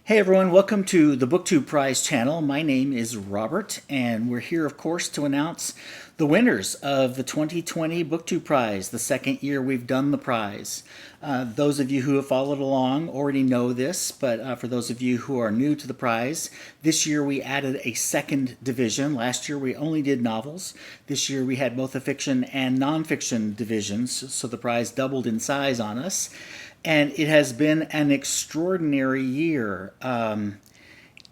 Hey everyone, welcome to the BookTube Prize channel. My name is Robert, and we're here, of course, to announce the winners of the 2020 BookTube Prize, the second year we've done the prize. Those of you who have followed along already know this, but for those of you who are new to the prize, this year we added a second division. Last year we only did novels. This year we had both a fiction and nonfiction divisions, so the prize doubled in size on us. And it has been an extraordinary year,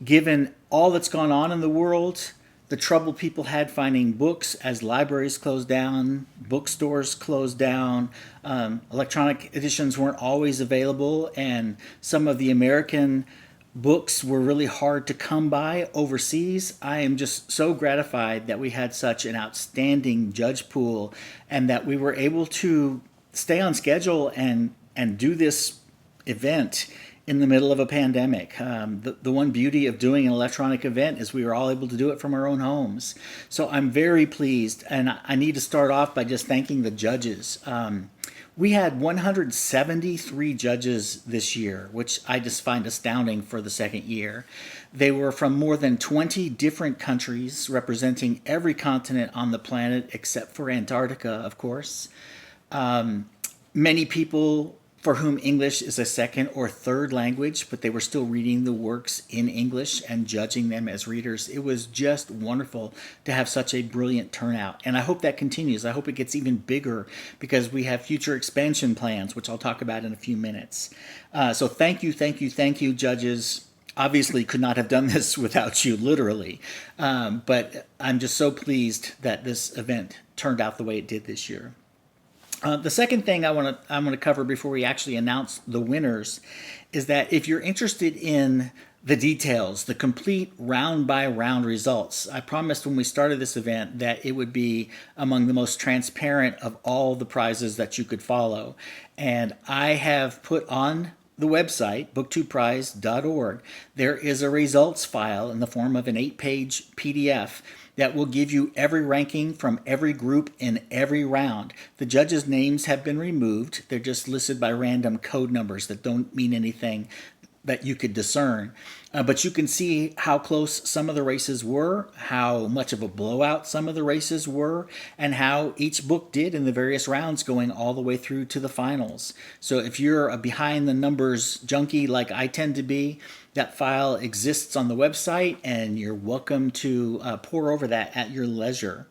given all that's gone on in the world, the trouble people had finding books as libraries closed down, bookstores closed down, electronic editions weren't always available, and some of the American books were really hard to come by overseas. I am just so gratified that we had such an outstanding judge pool and that we were able to stay on schedule and do this event in the middle of a pandemic. The one beauty of doing an electronic event is we were all able to do it from our own homes. So I'm very pleased, and I need to start off by just thanking the judges. We had 173 judges this year, which I just find astounding for the second year. They were from more than 20 different countries, representing every continent on the planet except for Antarctica, of course. Many people for whom English is a second or third language, but they were still reading the works in English and judging them as readers. It was just wonderful to have such a brilliant turnout. And I hope that continues. I hope it gets even bigger because we have future expansion plans, which I'll talk about in a few minutes. So thank you, judges. Obviously could not have done this without you, literally. But I'm just so pleased that this event turned out the way it did this year. The second thing I want to cover before we actually announce the winners is that if you're interested in the details, the complete round-by-round results, I promised when we started this event that it would be among the most transparent of all the prizes that you could follow. And I have put on the website, booktubeprize.org, there is a results file in the form of an 8-page PDF that will give you every ranking from every group in every round. The judges' names have been removed. They're just listed by random code numbers that don't mean anything that you could discern. But you can see how close some of the races were, how much of a blowout some of the races were, and how each book did in the various rounds going all the way through to the finals. So if you're a behind the numbers junkie like I tend to be, that file exists on the website and you're welcome to pore over that at your leisure.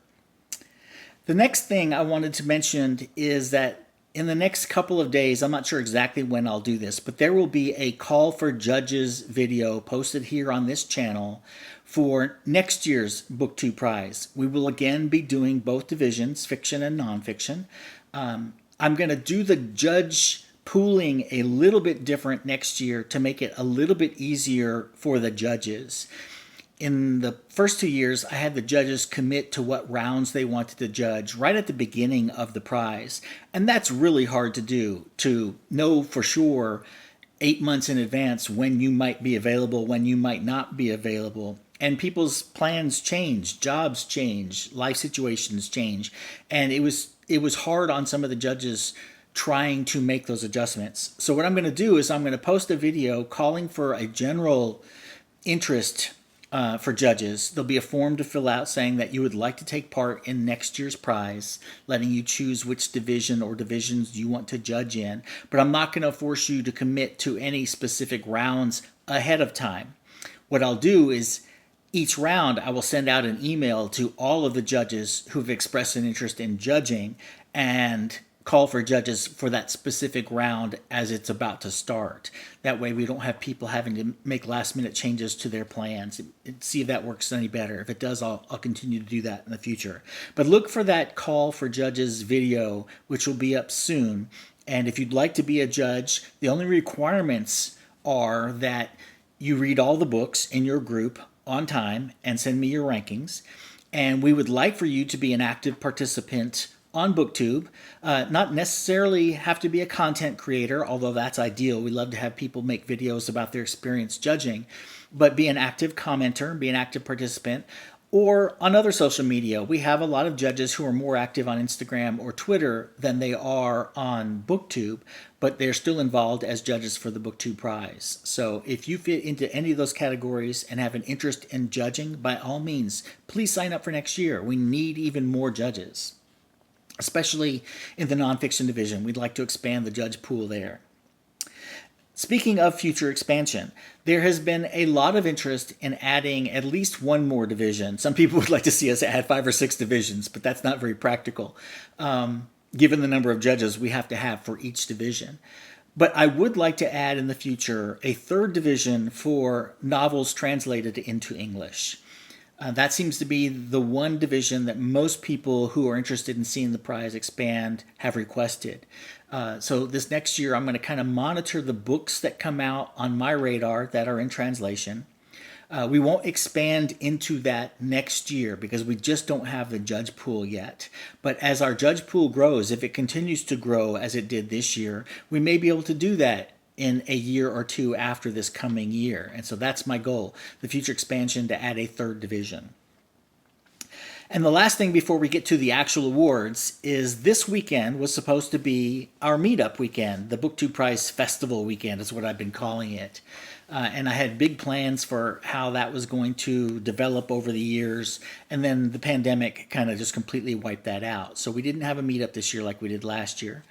The next thing I wanted to mention is that in the next couple of days, I'm not sure exactly when I'll do this, but there will be a call for judges video posted here on this channel for next year's BookTube Prize. We will again be doing both divisions, fiction and nonfiction. I'm going to do the judge pooling a little bit different next year to make it a little bit easier for the judges. In the first 2 years, I had the judges commit to what rounds they wanted to judge right at the beginning of the prize. And that's really hard to do, to know for sure 8 months in advance when you might be available, when you might not be available. And people's plans change, jobs change, life situations change. And it was hard on some of the judges trying to make those adjustments. So what I'm going to do is I'm going to post a video calling for a general interest for judges. There'll be a form to fill out saying that you would like to take part in next year's prize, letting you choose which division or divisions you want to judge in. But I'm not going to force you to commit to any specific rounds ahead of time. What I'll do is each round I will send out an email to all of the judges who've expressed an interest in judging and call for judges for that specific round as it's about to start. That way we don't have people having to make last minute changes to their plans. See if that works any better. If it does, I'll continue to do that in the future. But look for that call for judges video, which will be up soon. And if you'd like to be a judge, the only requirements are that you read all the books in your group on time and send me your rankings. And we would like for you to be an active participant on BookTube. Not necessarily have to be a content creator, although that's ideal. We love to have people make videos about their experience judging, but be an active commenter, be an active participant. or on other social media. We have a lot of judges who are more active on Instagram or Twitter than they are on BookTube, but they're still involved as judges for the BookTube Prize. So if you fit into any of those categories and have an interest in judging, by all means, please sign up for next year. We need even more judges, especially in the nonfiction division. We'd like to expand the judge pool there. Speaking of future expansion, there has been a lot of interest in adding at least one more division. Some people would like to see us add 5 or 6 divisions, but that's not very practical, given the number of judges we have to have for each division. But I would like to add in the future a 3rd division for novels translated into English. That seems to be the one division that most people who are interested in seeing the prize expand have requested. So this next year, I'm going to kind of monitor the books that come out on my radar that are in translation. We won't expand into that next year because we just don't have the judge pool yet. But as our judge pool grows, if it continues to grow as it did this year, we may be able to do that in a year or two after this coming year. And so that's my goal, the future expansion, to add a 3rd division. And the last thing before we get to the actual awards is this weekend was supposed to be our meetup weekend. The BookTube Prize Festival weekend is what I've been calling it. And I had big plans for how that was going to develop over the years. And then the pandemic kind of just completely wiped that out. So we didn't have a meetup this year like we did last year.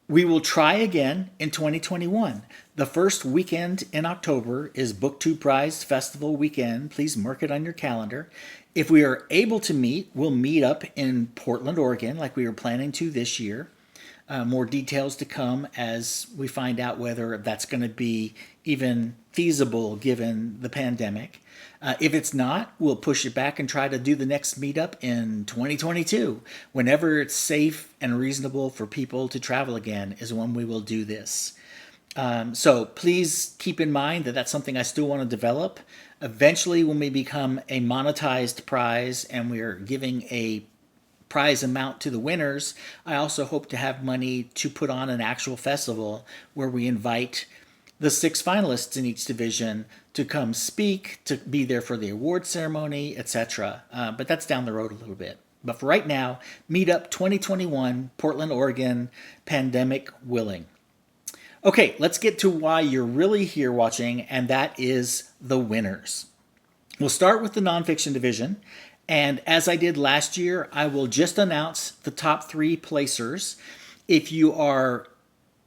We will try again in 2021. The first weekend in October is BookTube Prize Festival weekend. Please mark it on your calendar. If we are able to meet, we'll meet up in Portland, Oregon, like we were planning to this year. More details to come as we find out whether that's going to be even feasible given the pandemic. If it's not, we'll push it back and try to do the next meetup in 2022. Whenever it's safe and reasonable for people to travel again is when we will do this. So please keep in mind that that's something I still want to develop. Eventually, when we become a monetized prize and we're giving a prize amount to the winners, I also hope to have money to put on an actual festival where we invite the 6 finalists in each division to come speak, to be there for the award ceremony, etc. But that's down the road a little bit. But for right now, Meetup 2021, Portland, Oregon, pandemic willing. Okay, let's get to why you're really here watching, and that is the winners. We'll start with the nonfiction division, and as I did last year, I will just announce the top 3 placers. If you are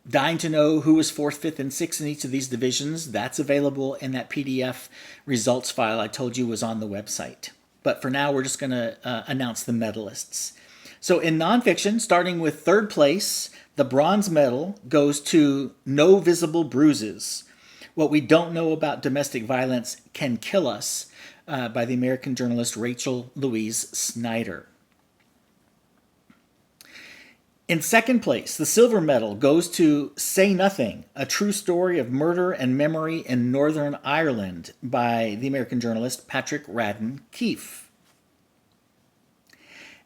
dying to know who was 4th, 5th, and 6th in each of these divisions, that's available in that PDF results file I told you was on the website. But for now, we're just going to announce the medalists. So in nonfiction, starting with 3rd place, the bronze medal goes to No Visible Bruises. What We Don't Know About Domestic Violence Can Kill Us by the American journalist Rachel Louise Snyder. In 2nd place, the silver medal goes to Say Nothing, A True Story of Murder and Memory in Northern Ireland by the American journalist Patrick Radden Keefe.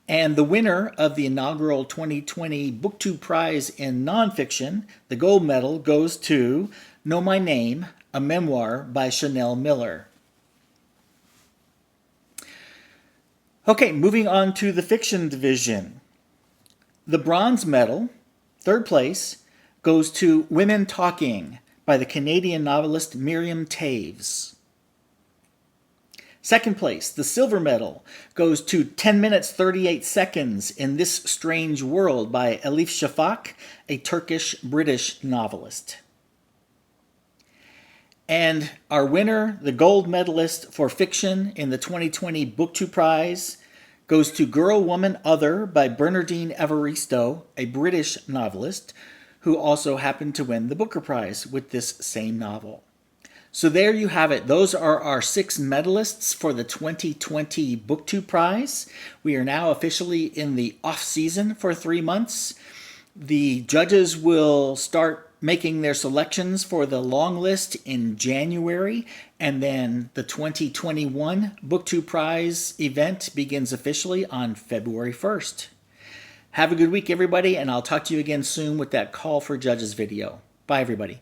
And the winner of the inaugural 2020 BookTube Prize in Nonfiction, the gold medal, goes to Know My Name, a memoir by Chanel Miller. Okay, moving on to the fiction division. The bronze medal, 3rd place, goes to Women Talking by the Canadian novelist Miriam Taves. 2nd place, the silver medal, goes to 10 minutes 38 seconds in This Strange World by Elif Shafak, a Turkish-British novelist. And our winner, the gold medalist for fiction in the 2020 BookTube Prize, goes to Girl, Woman, Other by Bernardine Evaristo, a British novelist, who also happened to win the Booker Prize with this same novel. So there you have it. Those are our 6 medalists for the 2020 BookTube Prize. We are now officially in the off-season for 3 months. The judges will start making their selections for the long list in January, and then the 2021 BookTube Prize event begins officially on February 1st. Have a good week, everybody, and I'll talk to you again soon with that Call for Judges video. Bye, everybody.